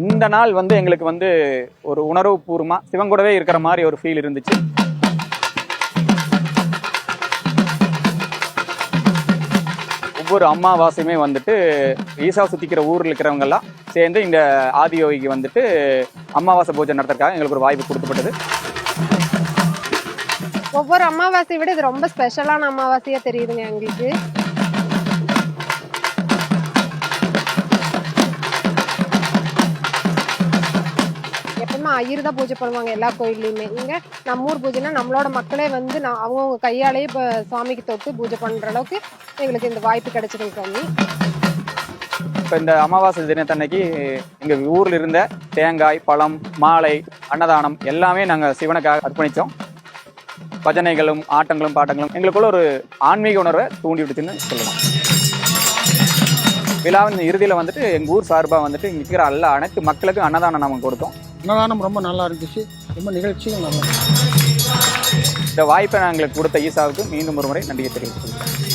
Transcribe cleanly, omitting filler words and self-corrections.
இந்த நாள் வந்து எங்களுக்கு வந்து ஒரு உணர்வுபூர்வமா சிவன் கூடவே இருக்கிற மாதிரி ஒரு ஃபீல் இருந்துச்சு. ஒவ்வொரு அமாவாசையுமே வந்துட்டு ஈசாவை சுத்திக்கிற ஊரில் இருக்கிறவங்க எல்லாம் சேர்ந்து இந்த ஆதியோகிக்கு வந்துட்டு அமாவாசை பூஜை நடத்துறதுக்காக எங்களுக்கு ஒரு வாய்ப்பு கொடுக்கப்பட்டது. ஒவ்வொரு அமாவாசையை விட இது ரொம்ப ஸ்பெஷலான அமாவாசையா தெரியுதுங்க எங்களுக்கு. எப்பவுமே ஐயர் தான் பூஜை பண்ணுவாங்க எல்லா கோயில்லையுமே. இங்க நம்ம ஊர் பூஜைனா நம்மளோட மக்களே வந்து அவங்கவுங்க கையாலேயே இப்போ சுவாமிக்கு தொட்டு பூஜை பண்ற அளவுக்கு எங்களுக்கு இந்த வாய்ப்பு கிடைச்சிருக்கு சாமி. இப்போ இந்த அமாவாசை தினத்தன்னைக்கு எங்கள் ஊரில் இருந்த தேங்காய், பழம், மாலை, அன்னதானம் எல்லாமே நாங்கள் சிவனுக்காக அர்ப்பணித்தோம். பஜனைகளும் ஆட்டங்களும் பாட்டங்களும் எங்களுக்குள்ள ஒரு ஆன்மீக உணர்வை தூண்டி விடுச்சுன்னு சொல்லலாம். விழாவின் இறுதியில் வந்துட்டு எங்கள் ஊர் சார்பாக வந்துட்டு இங்கே இருக்கிற அனைத்து மக்களுக்கும் அன்னதானம் நாங்கள் கொடுத்தோம். அன்னதானம் ரொம்ப நல்லா இருந்துச்சு, ரொம்ப நிகழ்ச்சியும் நல்லா. இந்த வாய்ப்பை நாங்களுக்கு கொடுத்த ஈசாவுக்கு மீண்டும் ஒரு முறை நன்றியை தெரிவித்துள்ளோம்.